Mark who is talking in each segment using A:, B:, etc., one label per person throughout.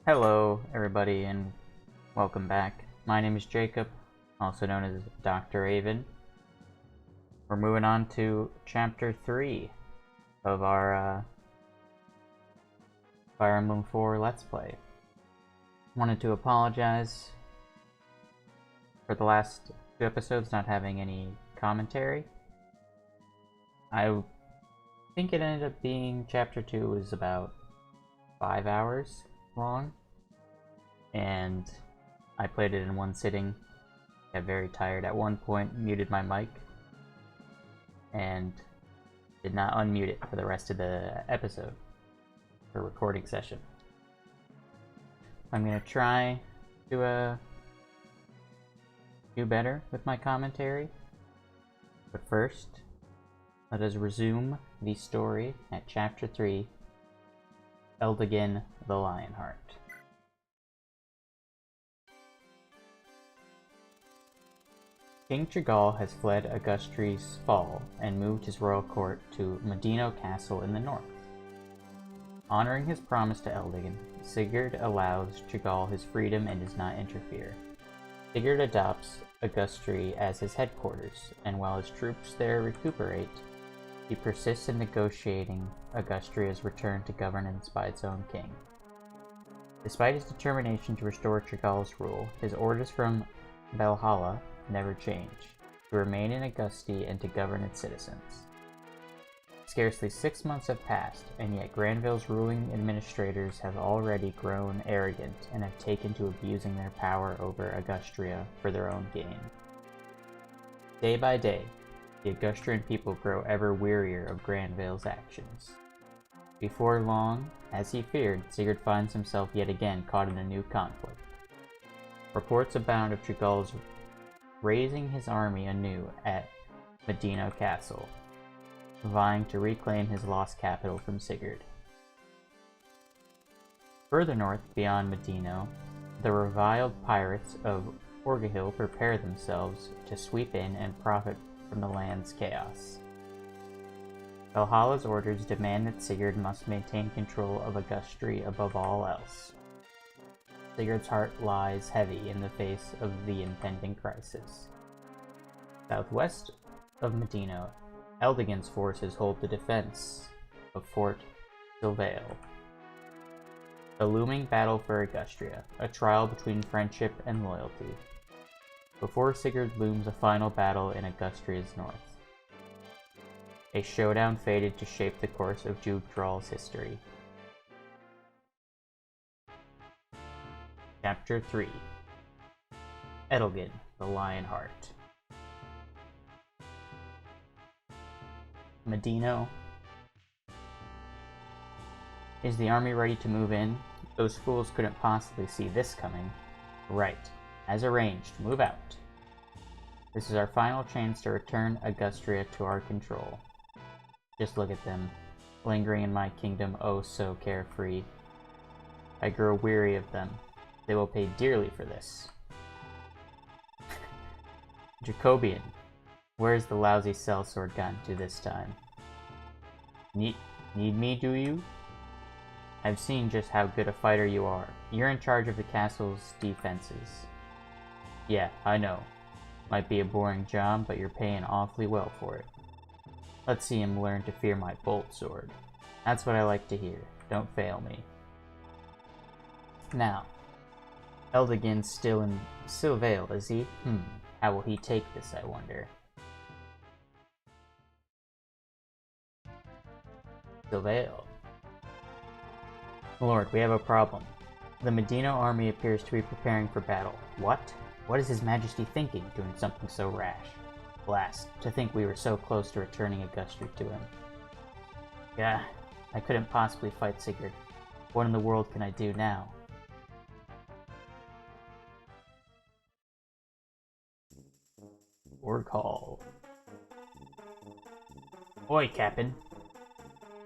A: Hello, everybody, and welcome back. My name is Jacob, also known as Dr. Avon. We're moving on to Chapter 3 of our Fire Emblem 4 Let's Play. Wanted to apologize for the last two episodes not having any commentary. I think it ended up being Chapter 2 was about 5 hours long, and I played it in one sitting. Got very tired at one point, muted my mic, and did not unmute it for the rest of the episode, or recording session. I'm gonna try to do better with my commentary, but first, let us resume the story at Chapter 3, Eldigan the Lionheart. King Trigal has fled Augustri's fall and moved his royal court to Medino Castle in the north. Honoring his promise to Eldigan, Sigurd allows Trigal his freedom and does not interfere. Sigurd adopts Augustri as his headquarters, and while his troops there recuperate, he persists in negotiating Augustria's return to governance by its own king. Despite his determination to restore Trigal's rule, his orders from Valhalla never change, to remain in Augusti and to govern its citizens. Scarcely 6 months have passed, and yet Granville's ruling administrators have already grown arrogant and have taken to abusing their power over Augustria for their own gain. Day by day, the Augustrian people grow ever wearier of Granville's actions. Before long, as he feared, Sigurd finds himself yet again caught in a new conflict. Reports abound of Trigal's raising his army anew at Medino Castle, vying to reclaim his lost capital from Sigurd. Further north, beyond Medino, the reviled pirates of Orgahil prepare themselves to sweep in and profit from the land's chaos. Valhalla's orders demand that Sigurd must maintain control of Augustri above all else. Sigurd's heart lies heavy in the face of the impending crisis. Southwest of Medino, Eldigan's forces hold the defense of Fort Silvale. The looming battle for Augustria, a trial between friendship and loyalty. Before Sigurd looms a final battle in Augustria's north. A showdown fated to shape the course of Jugdral's history. Chapter 3 Eldigan the Lionheart. Medino. Is the army ready to move in? Those fools couldn't possibly see this coming. Right. As arranged, move out. This is our final chance to return Augustria to our control. Just look at them, lingering in my kingdom oh so carefree. I grow weary of them. They will pay dearly for this. Jacobian, where's the lousy sellsword gone to this time? Need me, do you? I've seen just how good a fighter you are. You're in charge of the castle's defenses. Yeah, I know. Might be a boring job, but you're paying awfully well for it. Let's see him learn to fear my bolt sword. That's what I like to hear. Don't fail me. Now, Eldigan's still in Silvale, is he? How will he take this, I wonder? Silvale. Lord, we have a problem. The Medino army appears to be preparing for battle. What? What is His Majesty thinking, doing something so rash? Blast, to think we were so close to returning Augustri to him. Gah, I couldn't possibly fight Sigurd. What in the world can I do now? Org Hall. Oi, Captain.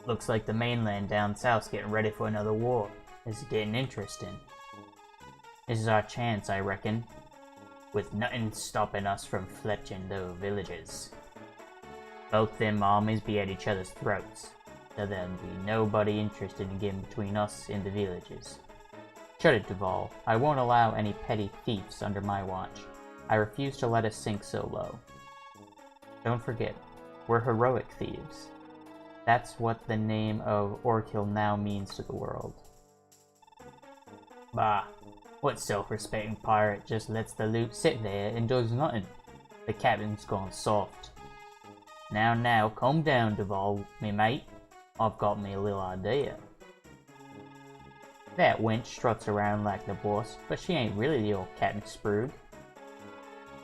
A: Looks like the mainland down south's getting ready for another war. This is getting interesting. This is our chance, I reckon. With nothing stopping us from fletching those villages. Both them armies be at each other's throats, so there'll be nobody interested in getting between us and the villages. Shut it, Duval. I won't allow any petty thieves under my watch. I refuse to let us sink so low. Don't forget, we're heroic thieves. That's what the name of Orkill now means to the world. Bah, what self-respecting pirate just lets the loot sit there and does nothing? The captain's gone soft. Now, calm down, Duval, me mate. I've got me a little idea. That wench struts around like the boss, but she ain't really the old Captain Sprug.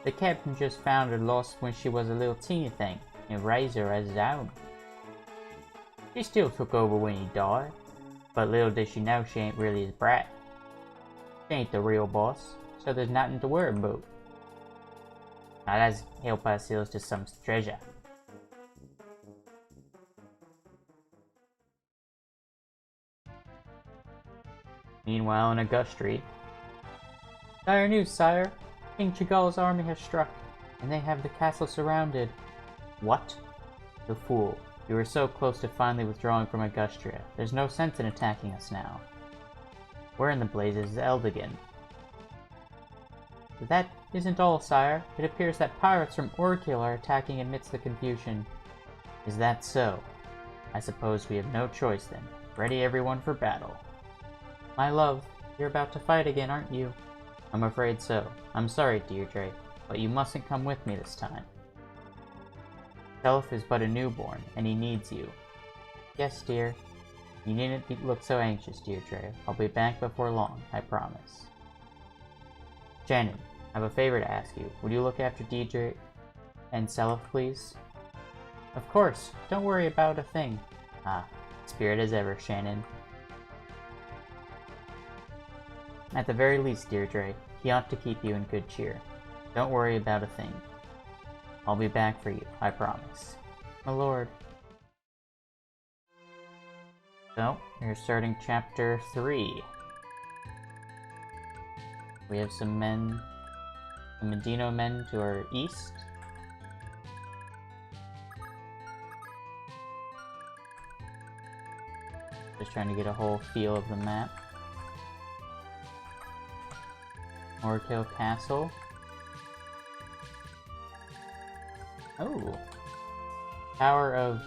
A: The captain just found her lost when she was a little teeny thing, and raised her as his own. She still took over when he died, but little did she know she ain't really his brat. She ain't the real boss, so there's nothing to worry about. Now let's help ourselves to some treasure. Meanwhile, in Augustry. Dire news, sire. King Chigal's army has struck, and they have the castle surrounded. What? The fool. You were so close to finally withdrawing from Augustria. There's no sense in attacking us now. Where in the blazes is Eldigan? But that isn't all, sire. It appears that pirates from Orkill are attacking amidst the confusion. Is that so? I suppose we have no choice then. Ready everyone for battle. My love, you're about to fight again, aren't you? I'm afraid so. I'm sorry, Deirdre, but you mustn't come with me this time. Self is but a newborn, and he needs you. Yes, dear. You needn't look so anxious, Deirdre. I'll be back before long, I promise. Shannon, I have a favor to ask you. Would you look after Deirdre and Self, please? Of course. Don't worry about a thing. Ah, spirit as ever, Shannon. At the very least, Deirdre, he ought to keep you in good cheer. Don't worry about a thing. I'll be back for you, I promise. My lord. So, we're starting chapter 3. We have some men, the Medino men to our east. Just trying to get a whole feel of the map. Orkill Castle. Oh! Tower of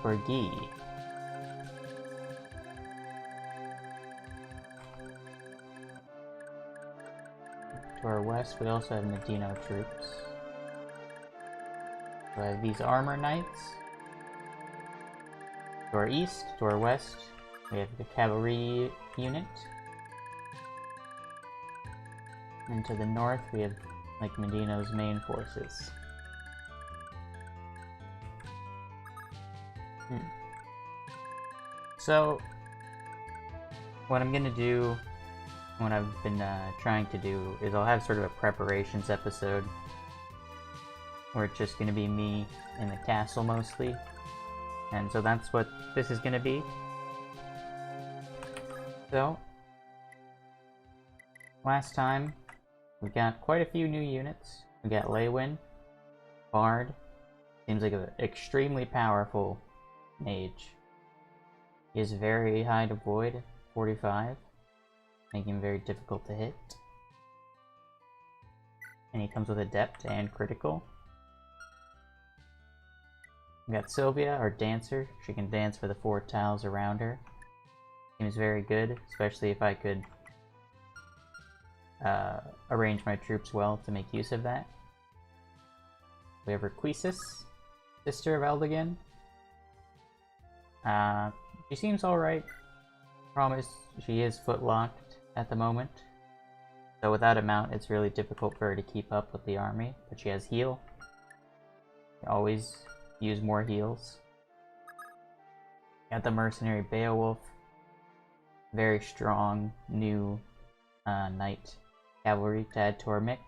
A: Bergi. To our west, we also have Medino troops. We have these armor knights. To our east, to our west, we have the cavalry unit. And to the north, we have, like, Medino's main forces. So, what I'm gonna do, what I've been trying to do, is I'll have sort of a preparations episode, where it's just gonna be me in the castle mostly. And so that's what this is gonna be. So, last time, we got quite a few new units. We got Leywin, Bard, seems like an extremely powerful mage. He is very high to void, 45, making him very difficult to hit. And he comes with adept and critical. We got Sylvia, our dancer. She can dance for the 4 tiles around her. Seems very good, especially if I could arrange my troops well to make use of that. We have Requisis, sister of Eldigan. She seems alright. Promise she is footlocked at the moment. So without a mount, it's really difficult for her to keep up with the army, but she has heal. Always use more heals. Got the mercenary Beowulf. Very strong new knight cavalry to add to our mix.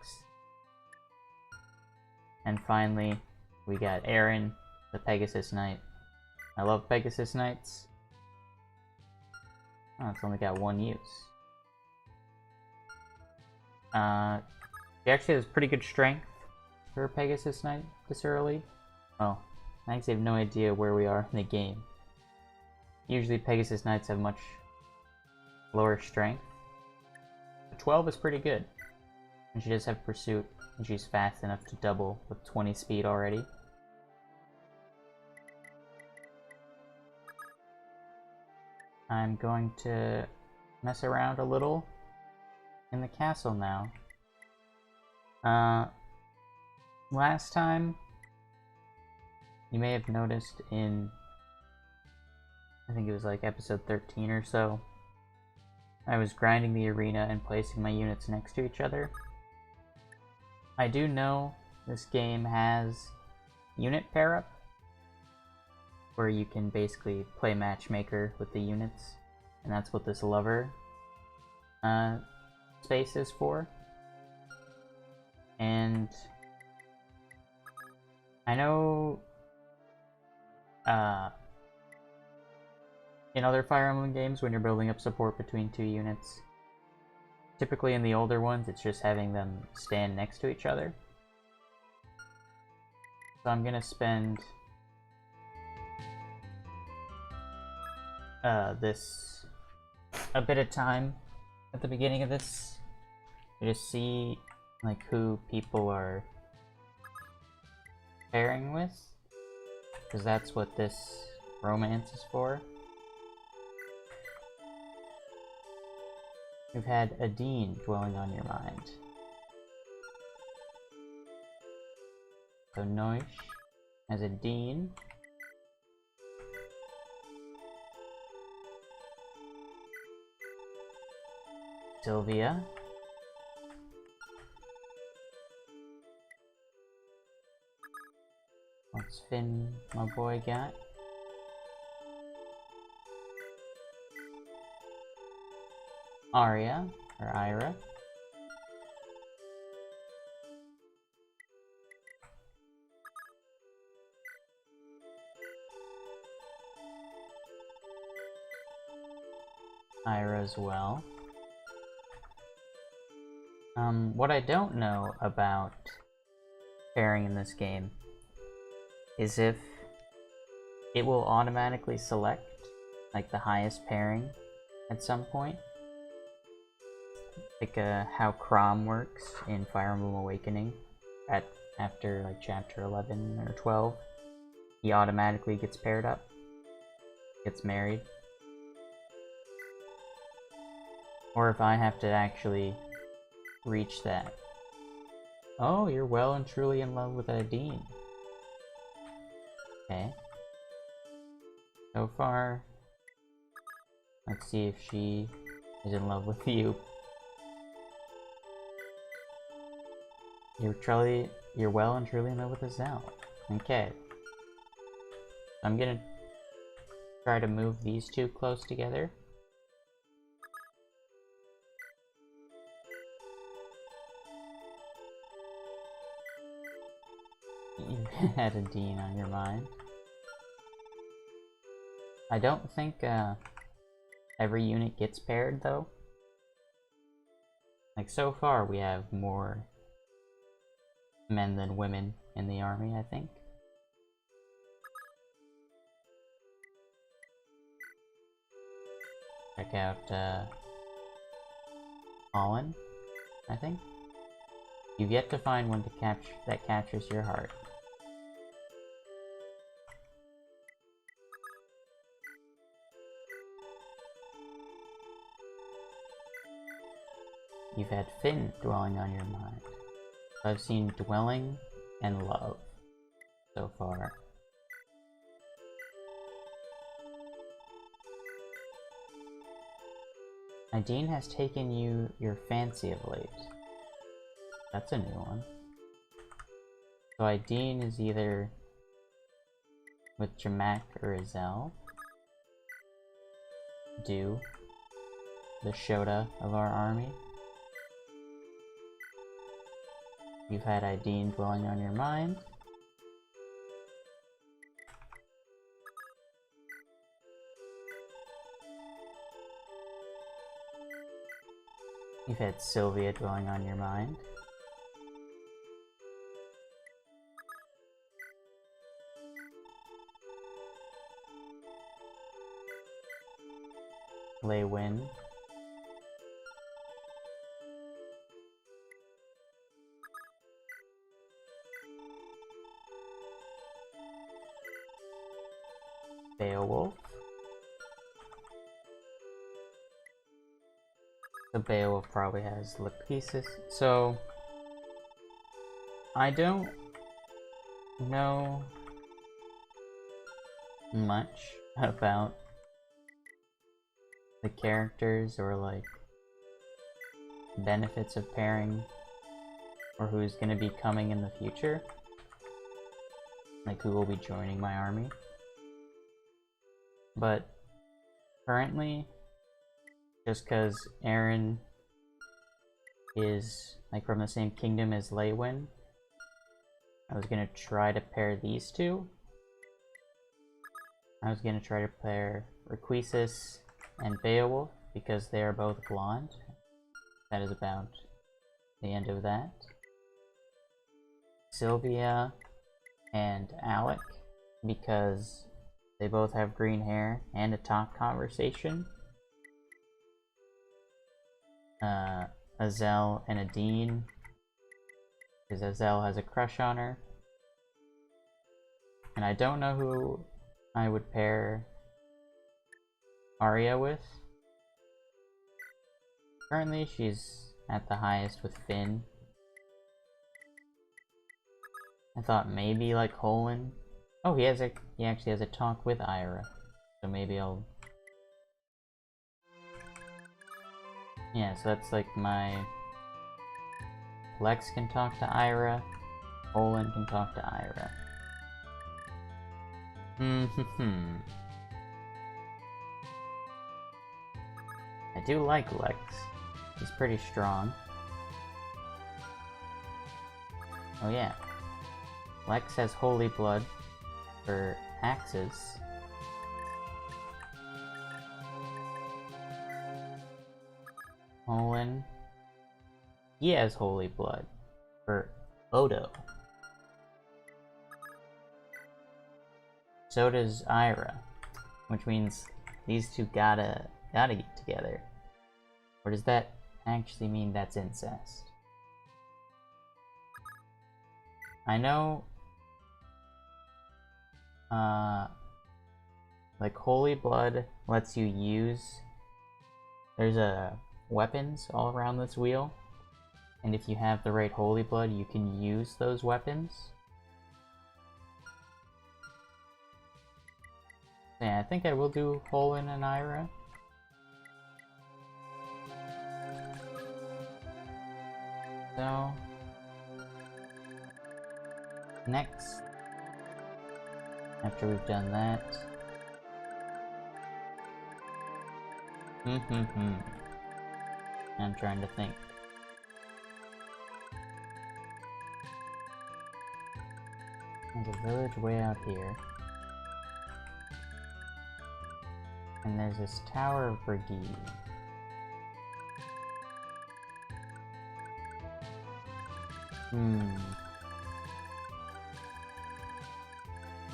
A: And finally, we got Aaron, the Pegasus Knight. I love Pegasus Knights. Oh, it's only got 1 use. He actually has pretty good strength for a Pegasus Knight this early. Well, I actually have no idea where we are in the game. Usually Pegasus Knights have much lower strength, 12 is pretty good. And she does have Pursuit, and she's fast enough to double with 20 speed already. I'm going to mess around a little in the castle now. Last time, you may have noticed in, I think it was like episode 13 or so, I was grinding the arena and placing my units next to each other. I do know this game has unit pair-up, where you can basically play matchmaker with the units, and that's what this lover space is for. And I know in other Fire Emblem games, when you're building up support between two units, typically in the older ones, it's just having them stand next to each other. So I'm gonna spend a bit of time at the beginning of this to just see like who people are pairing with, because that's what this romance is for. You've had a Dean dwelling on your mind. So Noish as a Dean. Sylvia. What's Finn, my boy, got? Arya, or Ira. Ira as well. What I don't know about pairing in this game is if it will automatically select like the highest pairing at some point. Like how Chrom works in Fire Emblem Awakening after like chapter 11 or 12. He automatically gets paired up, gets married. Or if I have to actually reach that. Oh, you're well and truly in love with a Dean. Okay. So far, let's see if she is in love with you. You're well and truly in love with Azelle. Okay. I'm gonna try to move these two close together. You had a Dean on your mind. I don't think every unit gets paired though. Like so far we have more men than women in the army, I think. Check out Colin, I think. You've yet to find one that captures your heart. You've had Finn dwelling on your mind. I've seen dwelling and love so far. Nadine has taken your fancy of late. That's a new one. So Ideen is either with Jamak or Azelle. Do the Shota of our army. You've had Ideen dwelling on your mind. You've had Sylvia dwelling on your mind. Lei Win. Beowulf. So Beowulf probably has Lachesis. So I don't know much about the characters or like benefits of pairing or who's gonna be coming in the future. Like who will be joining my army. But currently, just because Aaron is like from the same kingdom as Leywin, I was gonna try to pair these two. I was gonna try to pair Lachesis and Beowulf because they are both blonde. That is about the end of that. Sylvia and Alec because they both have green hair and a talk conversation. Azel and Adine because Azel has a crush on her. And I don't know who I would pair Arya with. Currently she's at the highest with Finn. I thought maybe like Holland. Oh, he actually has a talk with Ira. So maybe I'll... Yeah, so that's like my... Lex can talk to Ira. Holland can talk to Ira. I do like Lex. He's pretty strong. Oh yeah. Lex has Holy Blood for axes. Olin. He has Holy Blood for Odo. So does Ira, which means these two gotta get together. Or does that actually mean that's incest? I know, like Holy Blood lets you use, there's weapons all around this wheel, and if you have the right Holy Blood, you can use those weapons. Yeah, I think I will do Holin and Ira. So, next, after we've done that, I'm trying to think. There's a village way out here. And there's this Tower of Brigide.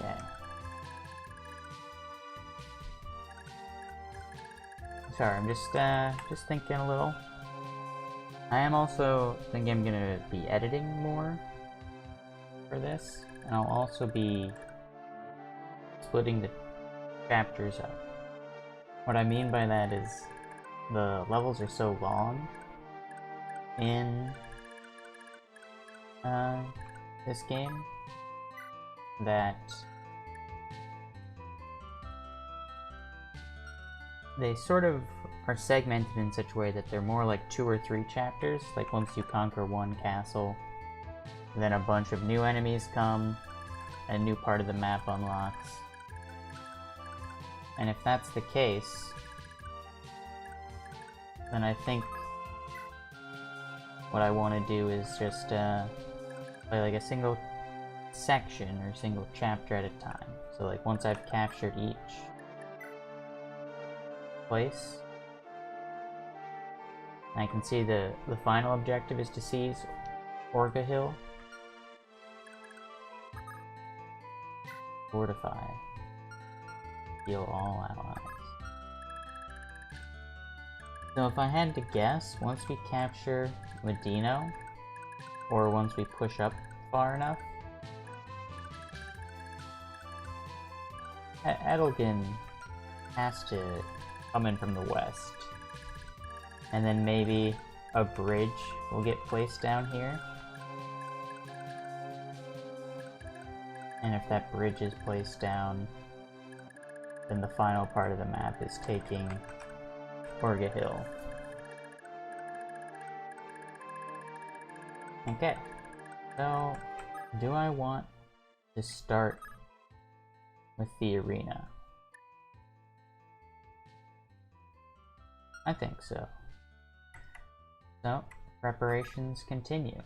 A: Yeah. Sorry, I'm just thinking a little. I am also thinking I'm gonna be editing more for this, and I'll also be splitting the chapters up. What I mean by that is the levels are so long in this game that they sort of are segmented in such a way that they're more like 2 or 3 chapters. Like once you conquer one castle, then a bunch of new enemies come, a new part of the map unlocks. And if that's the case, then I think what I want to do is just play like a single section or single chapter at a time. So like once I've captured each place, I can see the final objective is to seize Orga Hill. Fortify. Heal all allies. So if I had to guess, once we capture Medino, or once we push up far enough, Edelgin has to come in from the west. And then maybe a bridge will get placed down here. And if that bridge is placed down, then the final part of the map is taking Orga Hill. Okay, so do I want to start with the arena? I think so. So, preparations continue.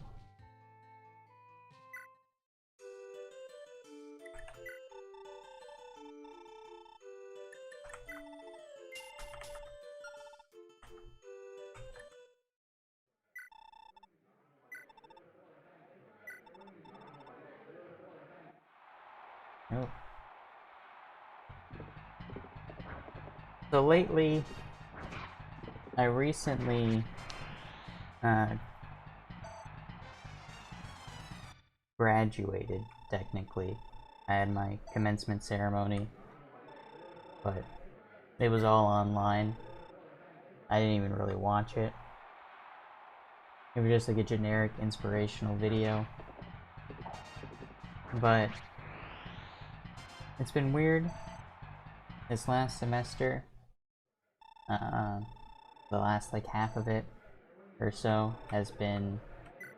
A: Oh. So lately, I recently graduated, technically. I had my commencement ceremony, but it was all online. I didn't even really watch it. It was just like a generic inspirational video. But it's been weird this last semester. The last like half of it or so has been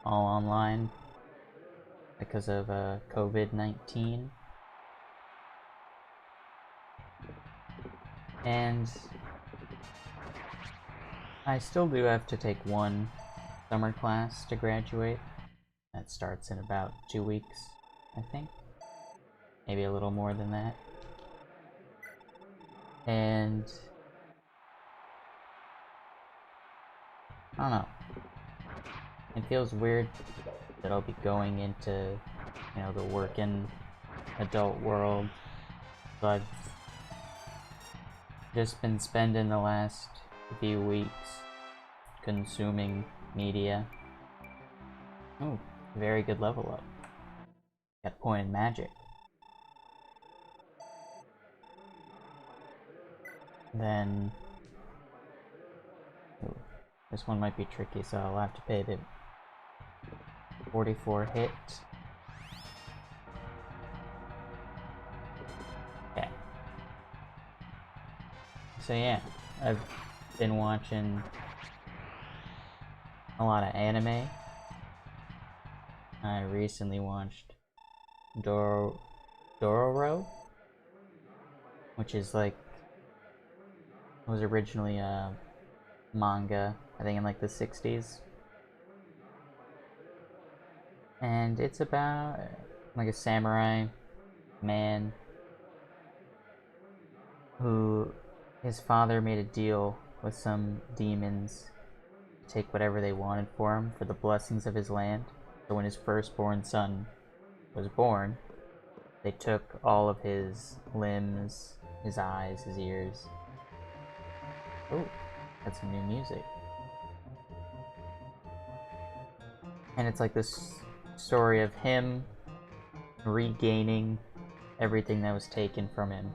A: all online because of COVID-19. And I still do have to take one summer class to graduate. That starts in about 2 weeks, I think. Maybe a little more than that. And I don't know. It feels weird that I'll be going into, you know, the working adult world. So I've just been spending the last few weeks consuming media. Oh, very good level up. Got pointed magic. Then ooh, this one might be tricky, so I'll have to pay the 44 hit. Okay. So yeah, I've been watching a lot of anime. I recently watched Dororo, which is like, was originally a manga, I think in like the 60s. And it's about like a samurai man who his father made a deal with some demons to take whatever they wanted for him for the blessings of his land. So when his firstborn son was born, they took all of his limbs, his eyes, his ears. Oh, that's some new music. And it's like this story of him regaining everything that was taken from him.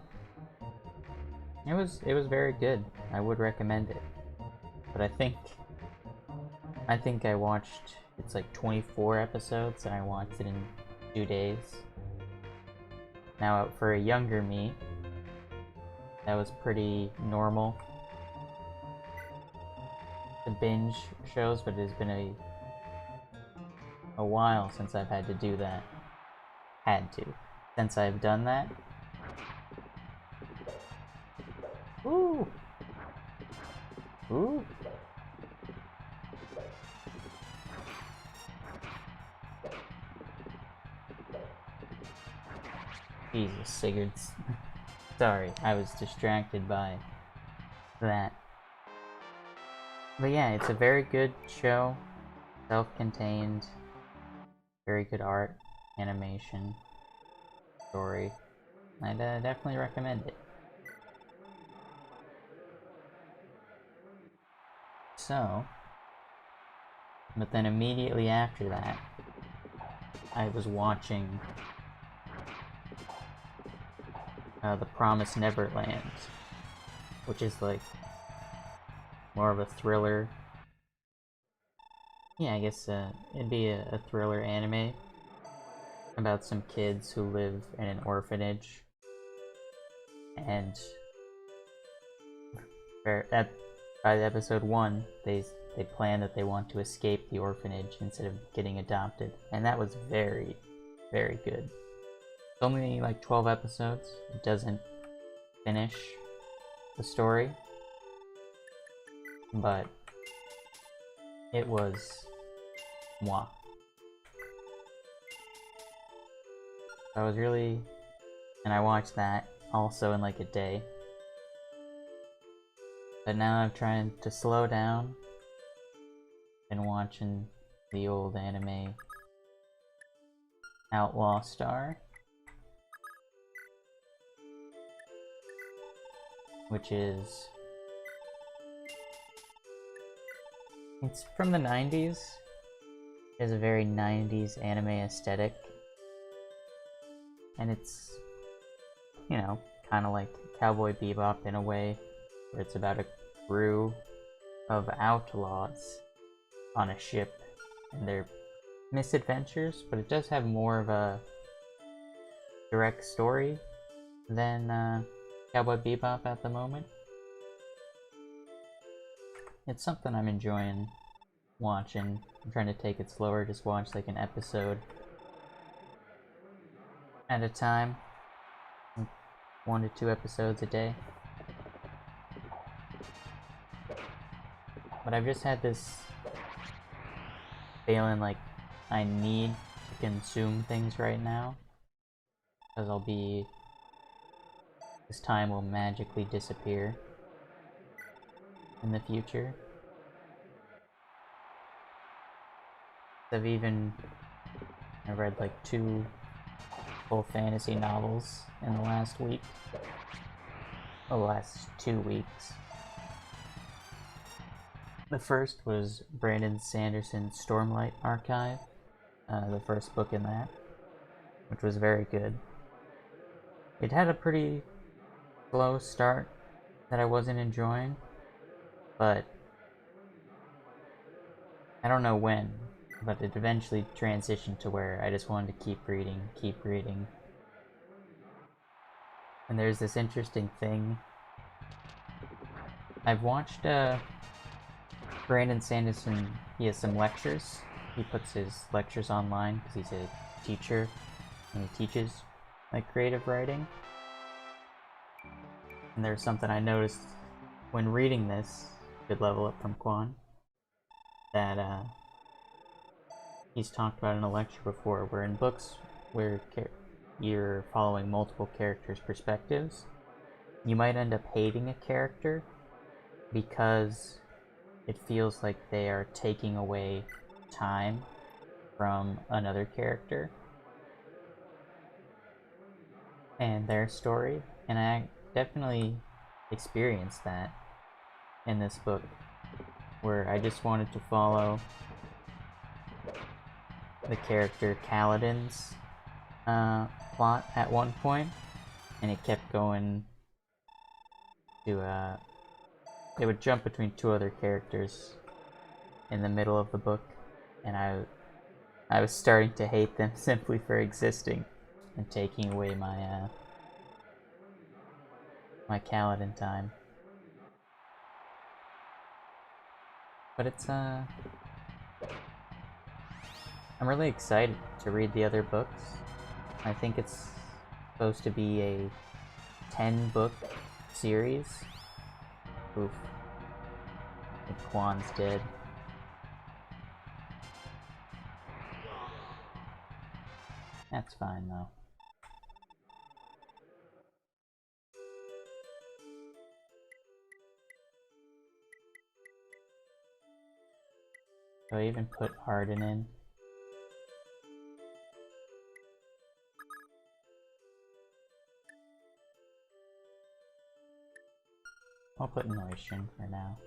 A: It was very good. I would recommend it. But I think I watched, it's like 24 episodes and I watched it in 2 days. Now for a younger me, that was pretty normal to binge shows, but it has been a while since I've had to do that. Since I've done that. Ooh! Ooh! Jesus, Sigurds. Sorry, I was distracted by that. But yeah, it's a very good show. Self-contained. Very good art, animation, story. I'd definitely recommend it. So, but then immediately after that, I was watching The Promised Neverland, which is like more of a thriller. Yeah, I guess it'd be a thriller anime about some kids who live in an orphanage, and by episode 1, they plan that they want to escape the orphanage instead of getting adopted, and that was very, very good. It's only like 12 episodes. It doesn't finish the story, but it was moi. I was really, and I watched that also in like a day. But now I'm trying to slow down and watching the old anime Outlaw Star, which is, it's from the 90s. It has a very 90s anime aesthetic, and it's, you know, kind of like Cowboy Bebop in a way, where it's about a crew of outlaws on a ship and their misadventures, but it does have more of a direct story than Cowboy Bebop at the moment. It's something I'm enjoying watching. I'm trying to take it slower, just watch like an episode at a time. 1 to 2 episodes a day. But I've just had this feeling like I need to consume things right now, because this time will magically disappear in the future. I read like 2 full fantasy novels in the last week. The last 2 weeks. The first was Brandon Sanderson's Stormlight Archive, the first book in that, which was very good. It had a pretty slow start that I wasn't enjoying, but I don't know when, but it eventually transitioned to where I just wanted to keep reading. And there's this interesting thing. I've watched Brandon Sanderson, he has some lectures. He puts his lectures online because he's a teacher and he teaches like creative writing. And there's something I noticed when reading this, good level up from Quan, that he's talked about in a lecture before, where in books where you're following multiple characters' perspectives, you might end up hating a character because it feels like they are taking away time from another character and their story, and I definitely experienced that in this book, where I just wanted to follow the character Kaladin's plot at one point, and it kept going to it would jump between 2 other characters in the middle of the book, and I was starting to hate them simply for existing and taking away my my Kaladin time. But it's I'm really excited to read the other books. I think it's supposed to be a 10-book series. Oof. I think Quan's dead. That's fine though. Do I even put Arden in? I'll put Noishin for now.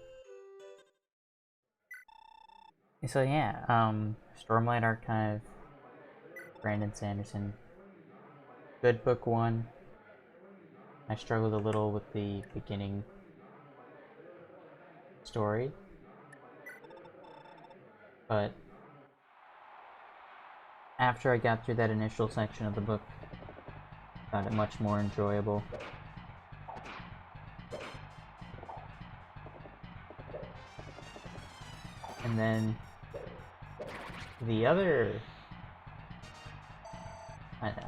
A: So yeah, Stormlight Archive, Brandon Sanderson. Good book 1. I struggled a little with the beginning story, but after I got through that initial section of the book, I found it much more enjoyable. And then the other...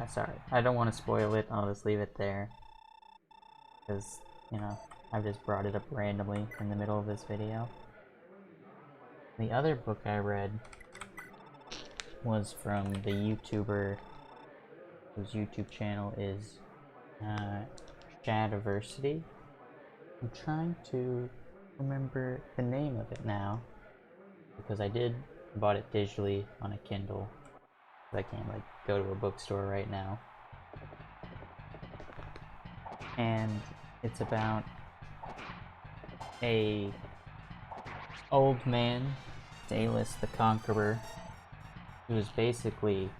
A: sorry, I don't want to spoil it, I'll just leave it there. Because, you know, I've just brought it up randomly in the middle of this video. The other book I read was from the YouTuber whose YouTube channel is Shadiversity. I'm trying to remember the name of it now, because I bought it digitally on a Kindle. I can't like go to a bookstore right now. And it's about a old man, Dalus the Conqueror, who is basically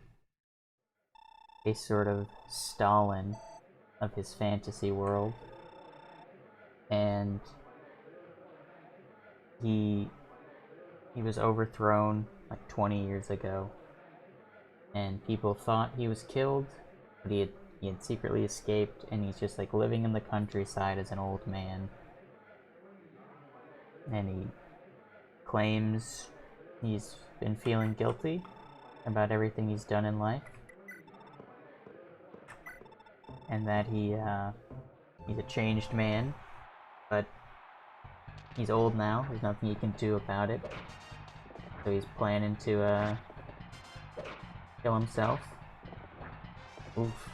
A: a sort of Stalin of his fantasy world. And he was overthrown like 20 years ago, and people thought he was killed, but he had secretly escaped, and he's just like living in the countryside as an old man. And he claims he's been feeling guilty about everything he's done in life, and that he's a changed man, but he's old now, there's nothing he can do about it. So he's planning to kill himself. Oof.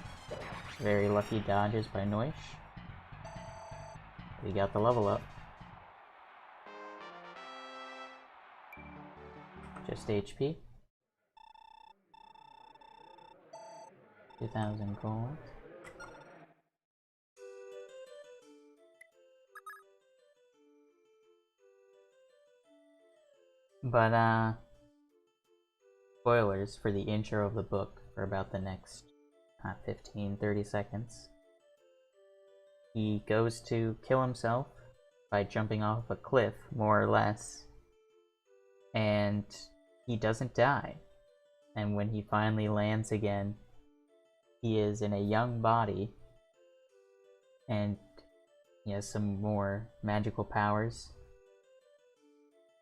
A: Very lucky dodges by Noish. We got the level up. Just HP. 2,000 gold. But, spoilers for the intro of the book for about the next 15-30 seconds. He goes to kill himself by jumping off a cliff, more or less, and he doesn't die. And when he finally lands again, he is in a young body, and he has some more magical powers.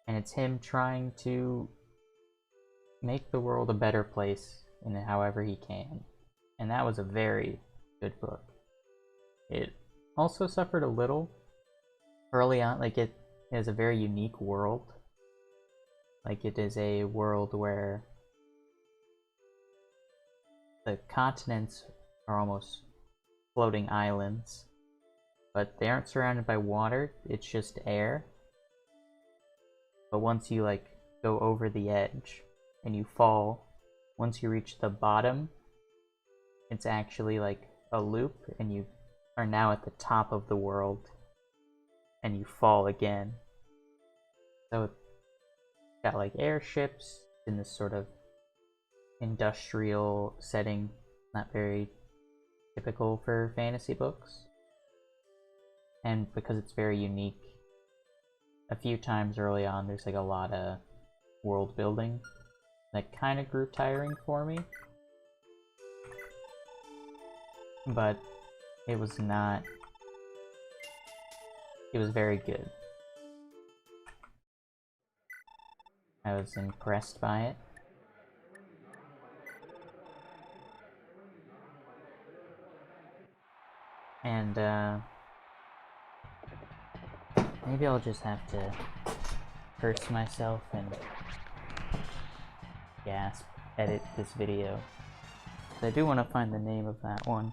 A: And it's him trying to make the world a better place in however he can. And that was a very good book. It also suffered a little early on, like it is a very unique world. Like it is a world where the continents are almost floating islands, but they aren't surrounded by water, it's just air. But once you like go over the edge and you fall, once you reach the bottom, it's actually like a loop, and you are now at the top of the world, and you fall again. So it's got like airships in this sort of industrial setting, not very typical for fantasy books. And because it's very unique, a few times early on there's like a lot of world building that kind of grew tiring for me. But it was not... it was very good. I was impressed by it. And, maybe I'll just have to curse myself and gasp edit this video. I do want to find the name of that one.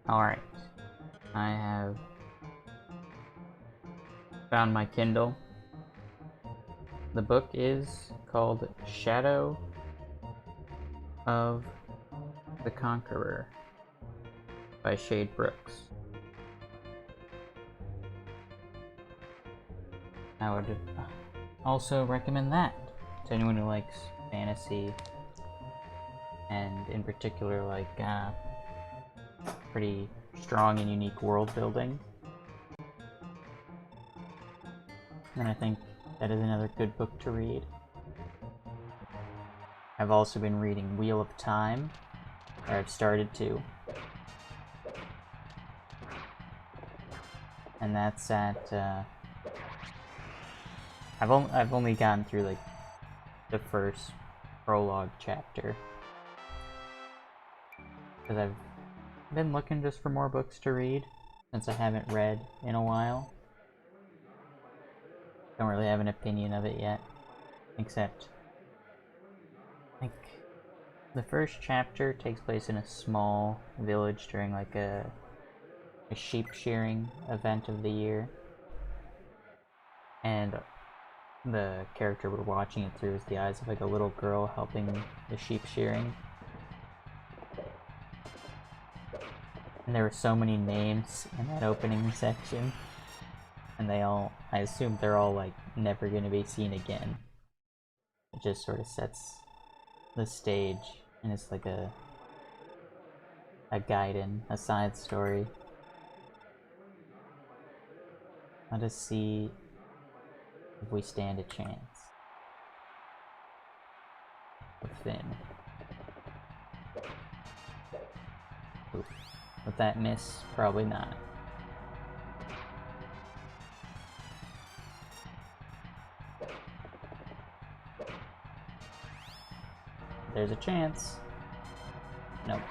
A: Alright. I have found my Kindle. The book is called Shadow of the Conqueror by Shade Brooks. I would also recommend that to anyone who likes fantasy, and in particular like pretty strong and unique world building. And I think that is another good book to read. I've also been reading Wheel of Time, or I've started to. And that's at I've only gotten through like the first prologue chapter, because I've been looking just for more books to read since I haven't read in a while. Don't really have an opinion of it yet, except I think the first chapter takes place in a small village during like a sheep shearing event of the year, and the character we're watching it through is the eyes of like a little girl helping the sheep shearing. And there were so many names in that opening section, and I assume they're all like never gonna be seen again. It just sort of sets the stage, and it's like a guide-in, a side story. Let us see if we stand a chance with Finn. Ooh. With that miss, probably not. There's a chance. Nope.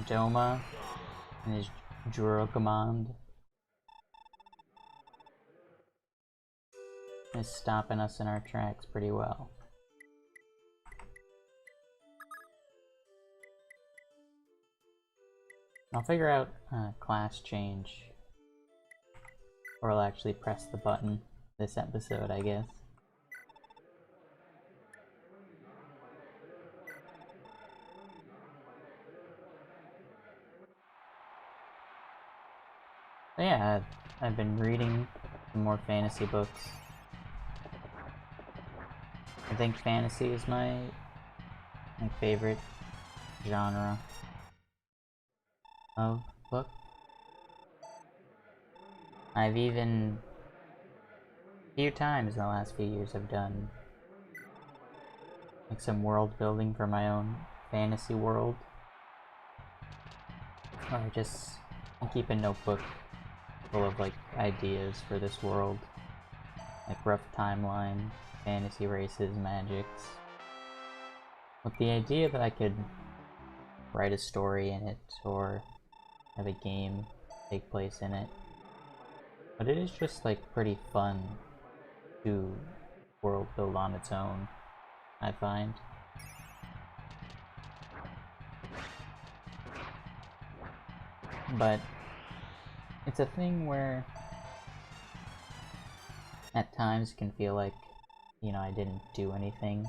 A: Doma and his Juragamond is stopping us in our tracks pretty well. I'll figure out class change, or I'll actually press the button this episode, I guess. So yeah, I've been reading some more fantasy books. I think fantasy is my favorite genre of book. I've even a few times in the last few years I've done like some world building for my own fantasy world. Or I keep a notebook full of like ideas for this world. Like rough timeline, fantasy races, magics. With the idea that I could write a story in it, or have a game take place in it. But it is just like pretty fun to world build on its own, I find. But it's a thing where at times it can feel like, you know, I didn't do anything.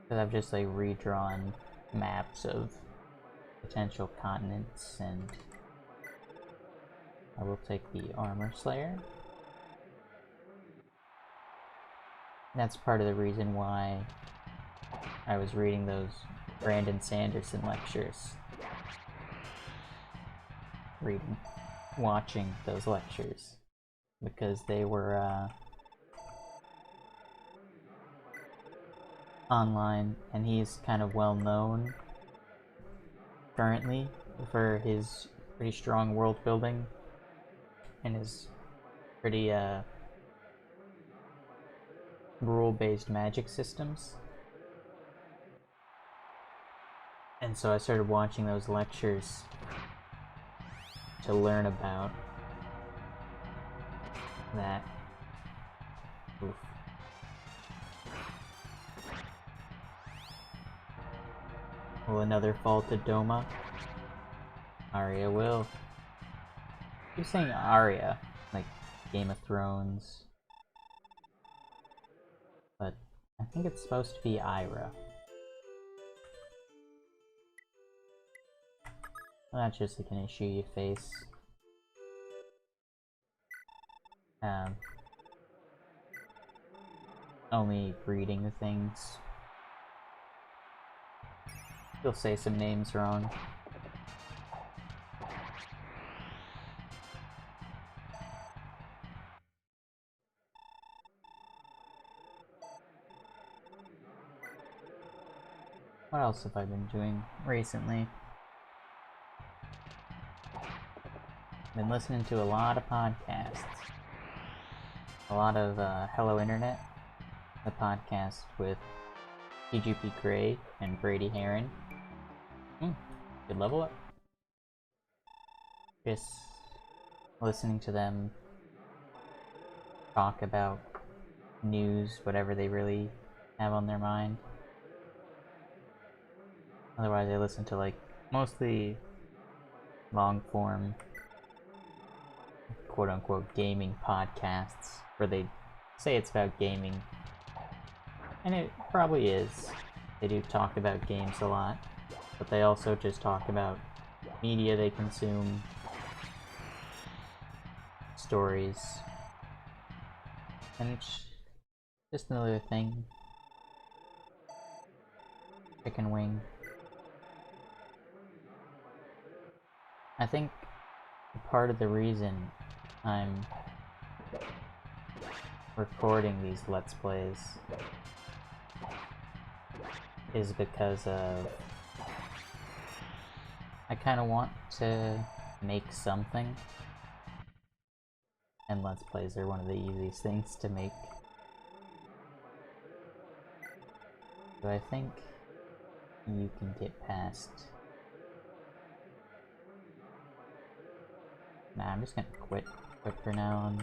A: Because I've just like redrawn maps of potential continents, and I will take the Armor Slayer. That's part of the reason why I was reading those Brandon Sanderson lectures. Watching those lectures. Because they were online, and he's kind of well known currently for his pretty strong world building and his pretty rule-based magic systems. And so I started watching those lectures to learn about that. Oof. Will another fall to Doma? Arya will. I keep saying Arya, like Game of Thrones. But I think it's supposed to be Ira. Well, that's just like an issue you face. Only reading the things. You'll say some names wrong. What else have I been doing recently? Been listening to a lot of podcasts. A lot of Hello Internet, the podcast with TGP Gray and Brady Heron. Good level up. Just listening to them talk about news, whatever they really have on their mind. Otherwise, I listen to like mostly long form, quote unquote, gaming podcasts where they say it's about gaming. And it probably is. They do talk about games a lot, but they also just talk about media they consume, stories, and it's just another thing. Chicken wing. I think part of the reason I'm recording these Let's Plays is because of I kind of want to make something, and Let's Plays are one of the easiest things to make. So I think you can get past... Nah, I'm just gonna quit for now.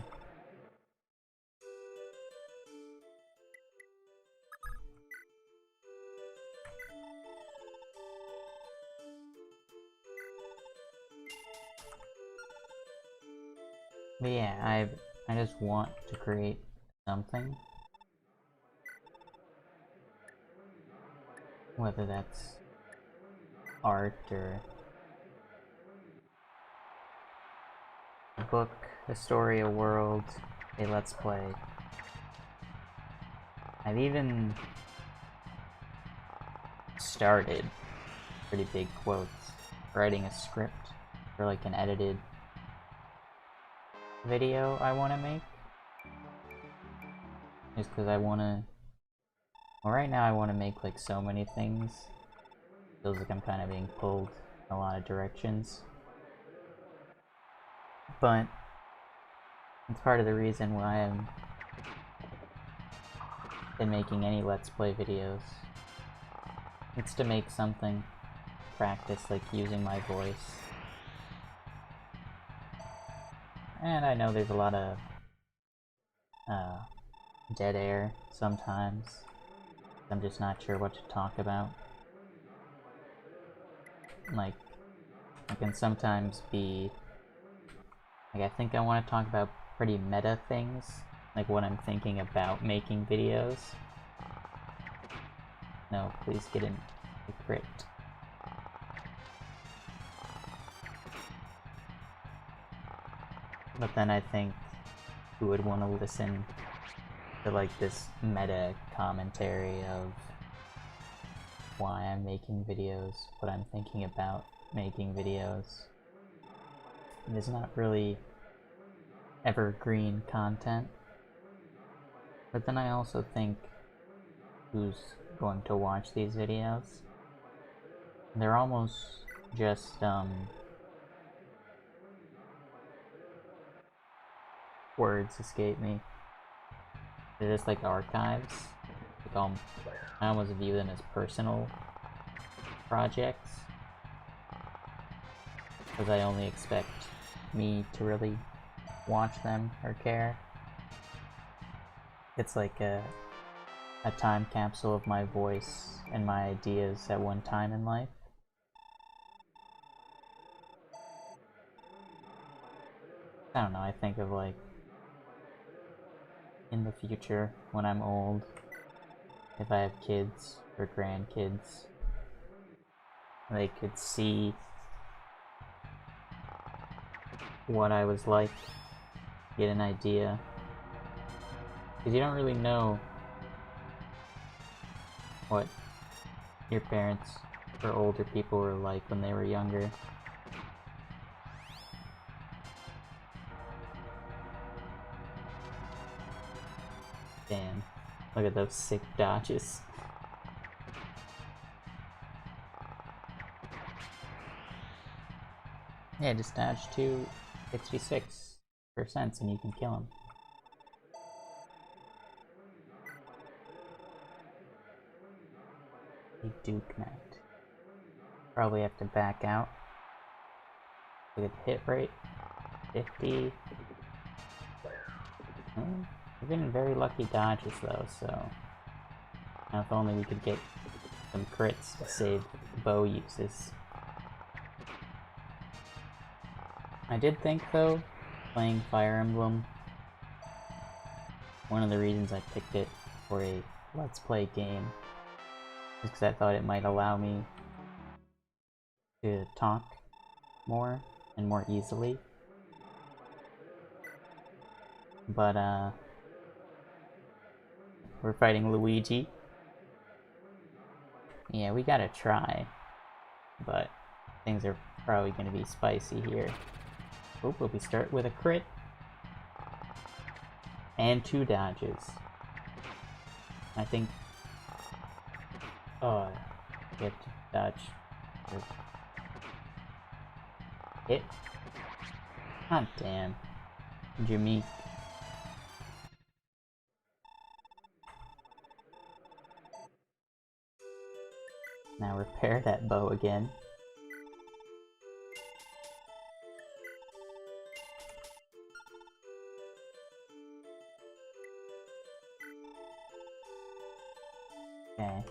A: But yeah, I just want to create something. Whether that's art or a book, a story, a world, a Let's Play. I've even started, pretty big quotes, writing a script for like an edited video I want to make. Just because I want to... Well, right now I want to make like so many things. Feels like I'm kind of being pulled in a lot of directions. But it's part of the reason why I'm been making any Let's Play videos. It's to make something, practice like using my voice. And I know there's a lot of dead air sometimes. I'm just not sure what to talk about. Like, I can sometimes be... Like, I think I want to talk about pretty meta things. Like, what I'm thinking about making videos. No, please get in the crypt. But then I think who would want to listen to, like, this meta commentary of why I'm making videos, what I'm thinking about making videos. It's not really evergreen content. But then I also think who's going to watch these videos? They're almost just, words escape me. They're just like archives. Like, I almost view them as personal projects. Because I only expect me to really watch them or care. It's like a time capsule of my voice and my ideas at one time in life. I don't know, I think of like in the future when I'm old, if I have kids or grandkids, they could see what I was like, get an idea, because you don't really know what your parents or older people were like when they were younger. Damn, look at those sick dodges. Yeah, just dodge to 66% and you can kill him. A Duke Knight. Probably have to back out. Look at the hit rate. 50. We've been very lucky dodges though, so now if only we could get some crits to save bow uses. I did think though, playing Fire Emblem, one of the reasons I picked it for a Let's Play game is because I thought it might allow me to talk more and more easily. But we're fighting Luigi. Yeah, we gotta try, but things are probably gonna be spicy here. Oh, but we start with a crit and 2 dodges. I think. Oh, you have to dodge. Hit. God damn, Jimmy. Now repair that bow again. Okay.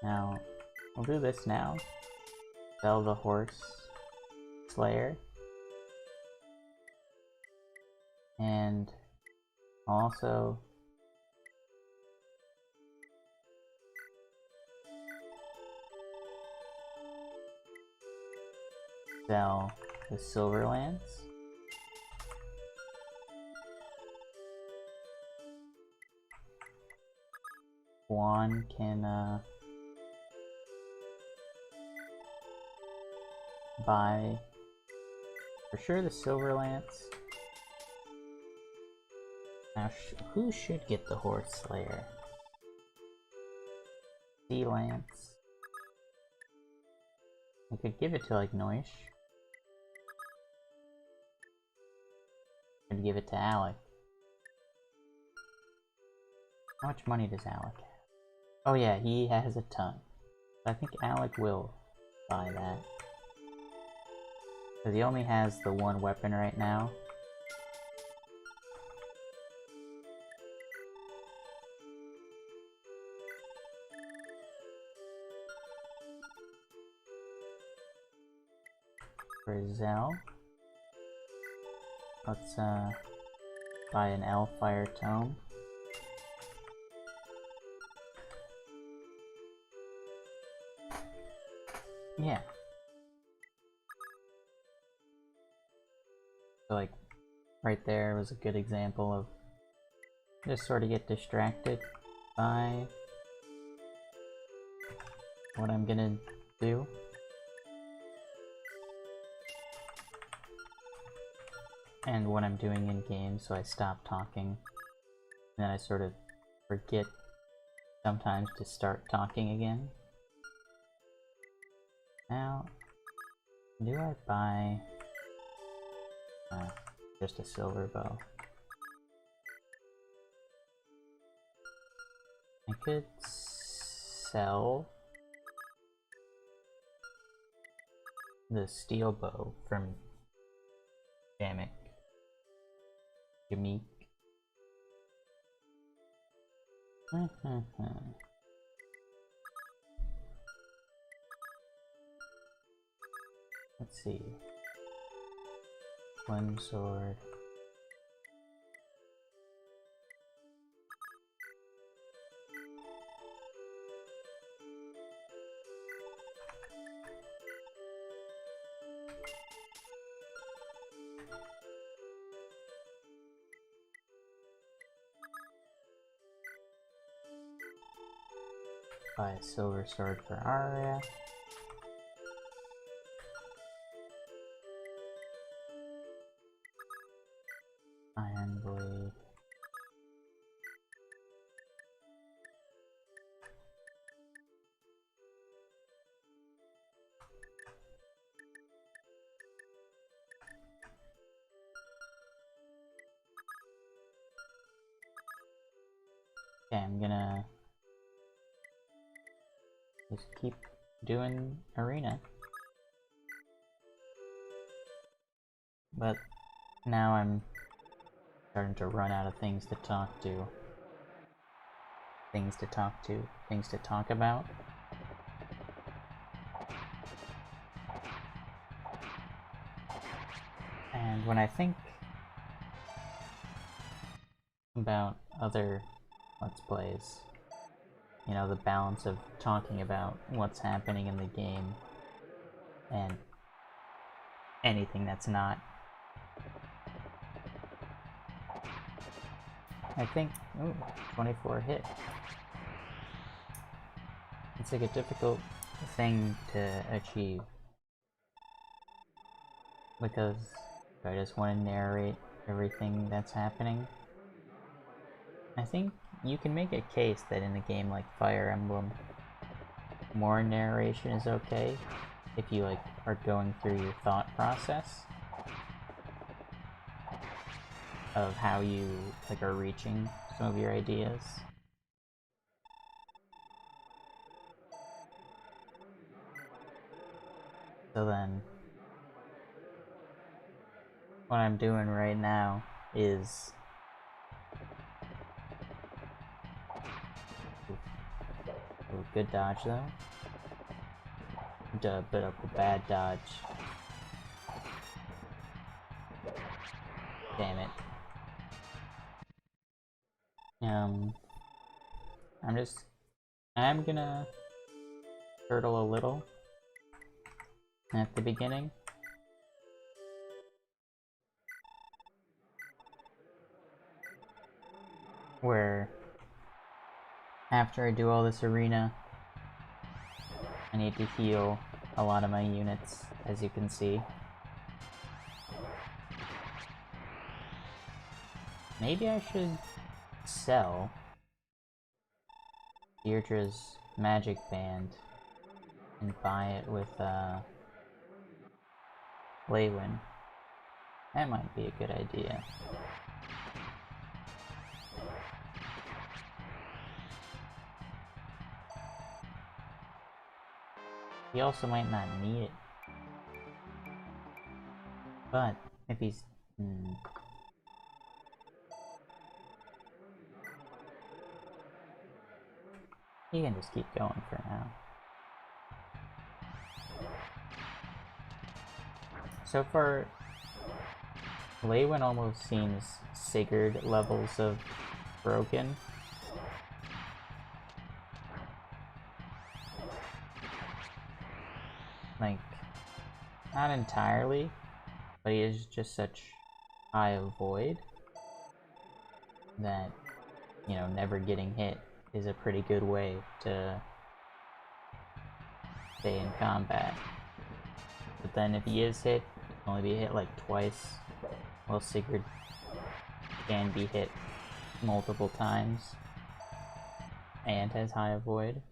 A: Now, we'll do this now. Sell the horse slayer. And also sell the silver lance. Juan can buy for sure the silver lance. Now who should get the horse slayer? Sea lance. I could give it to like Noish. Could give it to Alec. How much money does Alec have? Oh yeah, he has a ton. I think Alec will buy that. Because he only has the one weapon right now. For Zell, let's buy an Elfire Tome. Yeah. So like, right there was a good example of just sort of get distracted by what I'm gonna do. And what I'm doing in game, so I stop talking. And then I sort of forget sometimes to start talking again. Now, do I buy just a silver bow? I could sell the steel bow from Jamek. Jameek. Let's see. One sword. Buy a silver sword for Arya. Iron blade. Okay, I'm gonna just keep doing arena. But now I'm starting to run out of things to talk to. Things to talk about. And when I think about other Let's Plays, you know, the balance of talking about what's happening in the game and anything that's not. I think, ooh, 24 hit. It's like a difficult thing to achieve, because I just want to narrate everything that's happening. I think you can make a case that in a game like Fire Emblem, more narration is okay if you like are going through your thought process of how you like are reaching some of your ideas. So then, what I'm doing right now is ooh, good dodge though. A bit of a bad dodge. Damn it. I'm gonna turtle a little at the beginning. Where after I do all this arena, I need to heal a lot of my units, as you can see. Maybe I should sell Deirdre's magic band and buy it with Leywin. That might be a good idea. He also might not need it. But if he's... he can just keep going for now. So far, Leywin almost seems Sigurd levels of broken. Like, not entirely, but he is just such high avoid that, you know, never getting hit is a pretty good way to stay in combat. But then if he is hit, he can only be hit like twice, while Sigurd can be hit multiple times and has high avoid.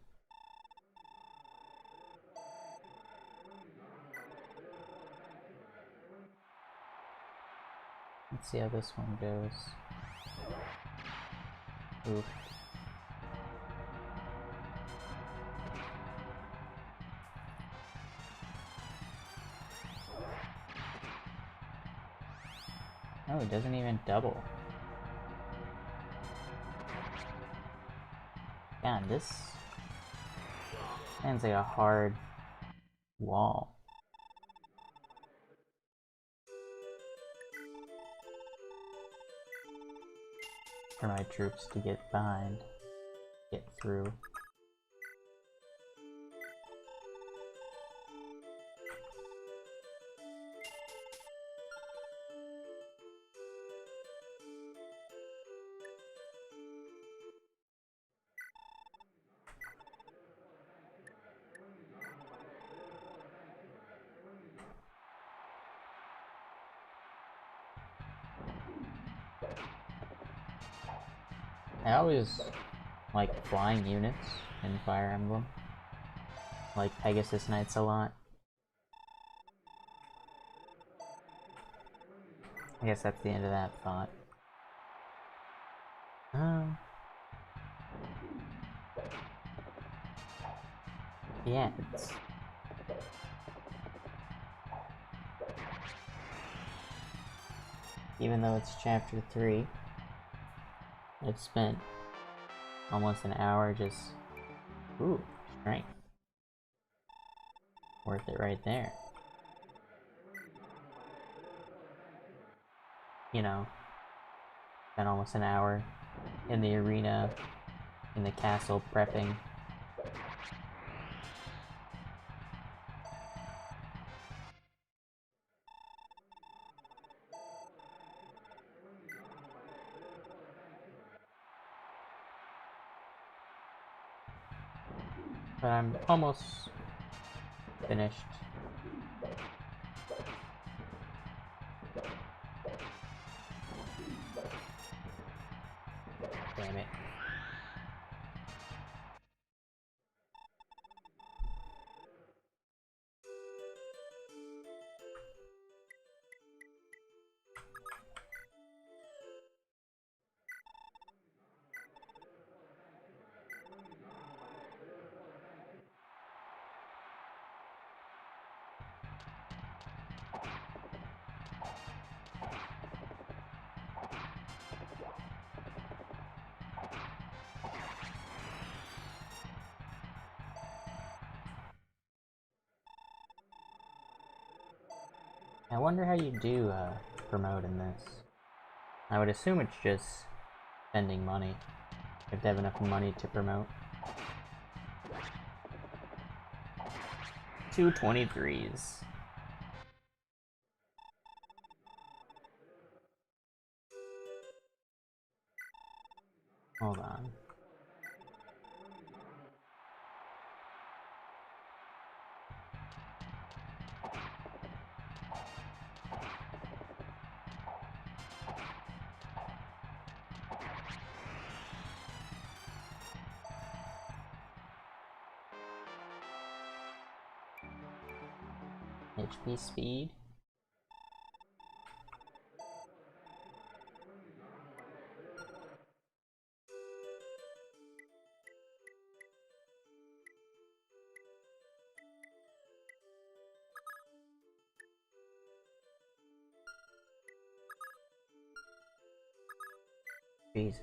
A: Let's see how this one goes. Oof. Oh, it doesn't even double. God, this sounds like a hard wall. for my troops to get through. I always like flying units in Fire Emblem. Like Pegasus Knights a lot. I guess that's the end of that thought. Yeah, even though it's chapter 3, I've spent almost an hour just... Ooh, strength. Worth it right there. You know, spent almost an hour in the arena, in the castle, prepping. But I'm almost finished. Damn it. I wonder how you do promote in this. I would assume it's just spending money. You have to have enough money to promote. 223s. Hold on. HP speed. Jesus.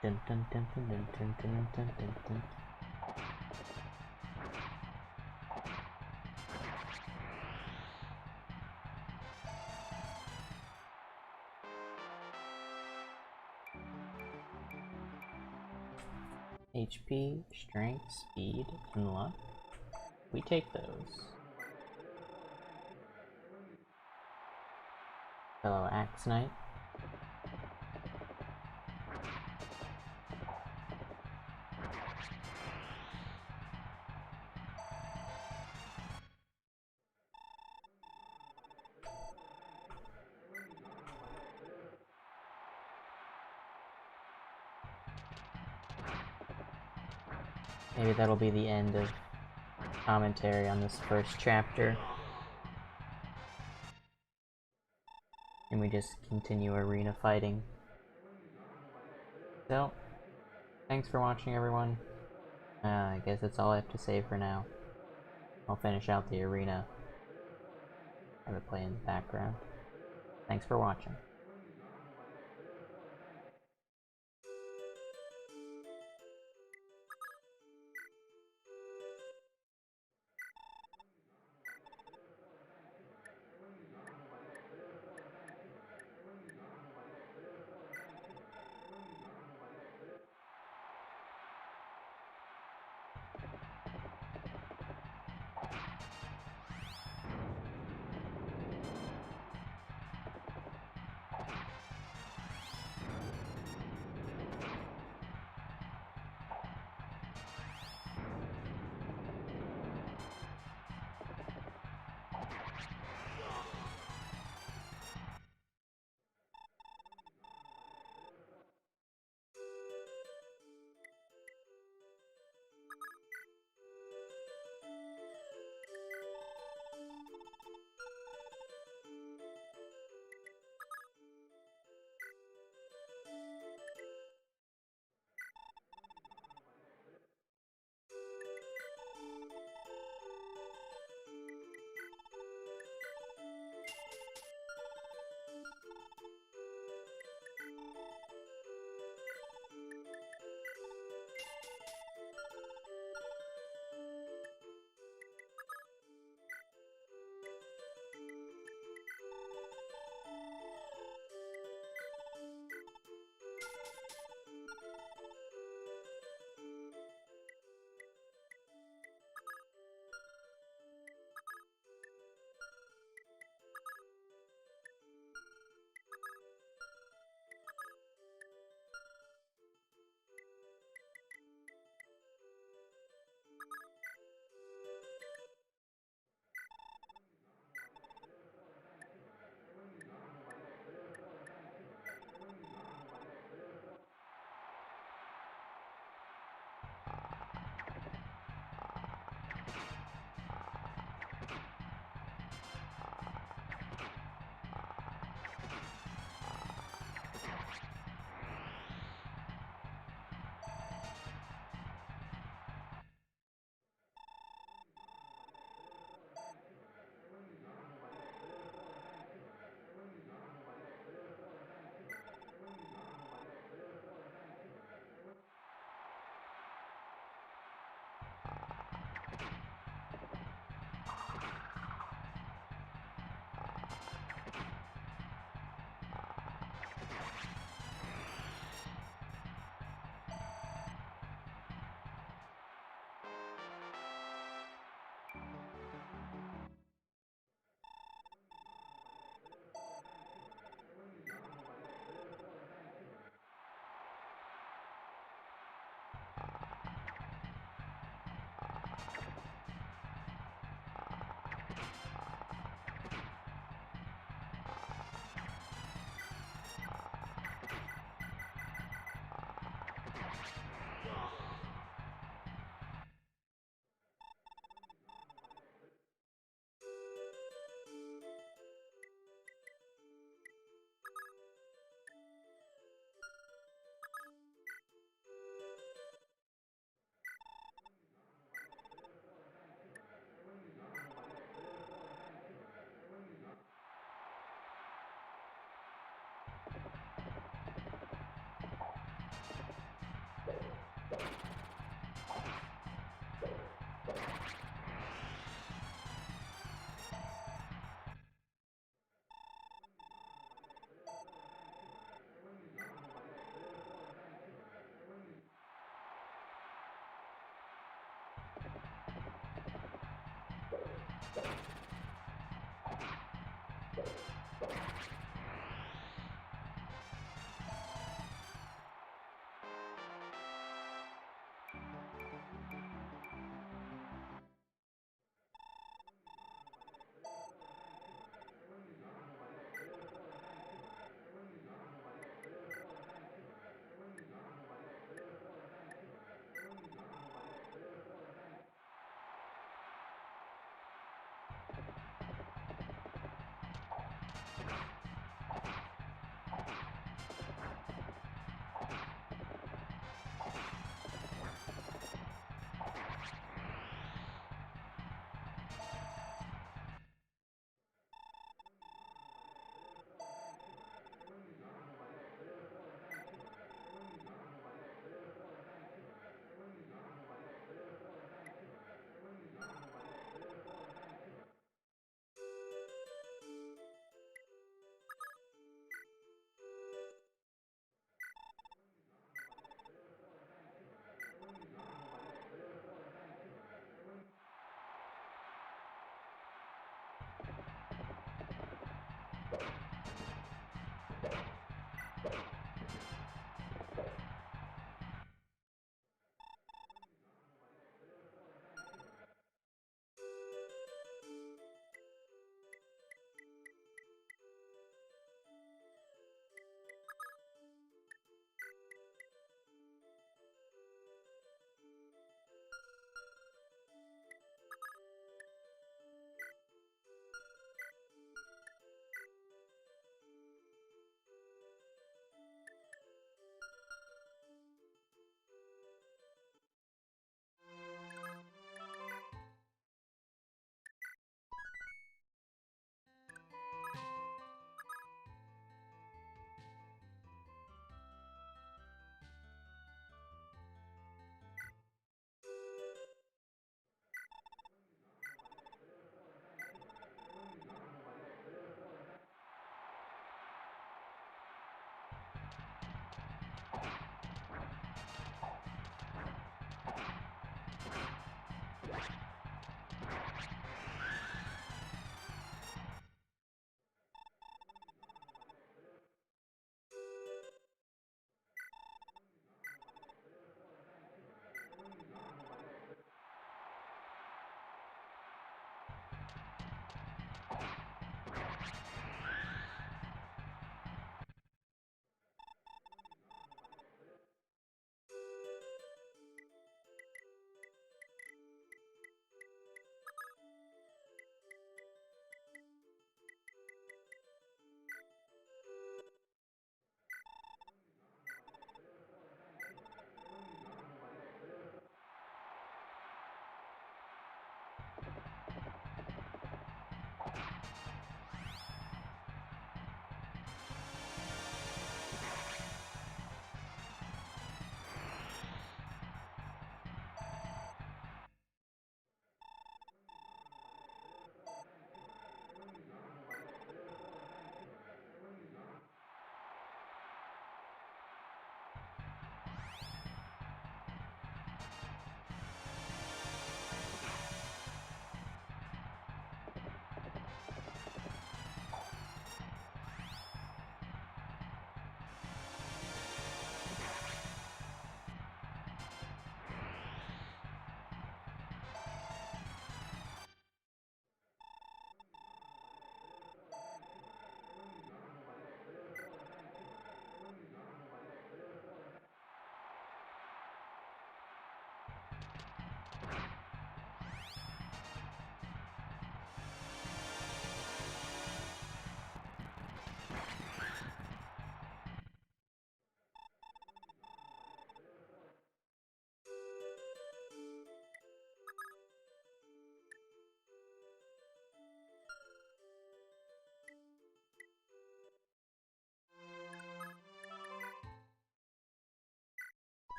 A: Dun dun dun dun dun dun dun dun dun dun. HP, strength, speed, and luck. We take those. Fellow Axe Knight. Maybe that'll be the end of commentary on this first chapter. And we just continue arena fighting. So, thanks for watching, everyone. I guess that's all I have to say for now. I'll finish out the arena. Have it play in the background. Thanks for watching.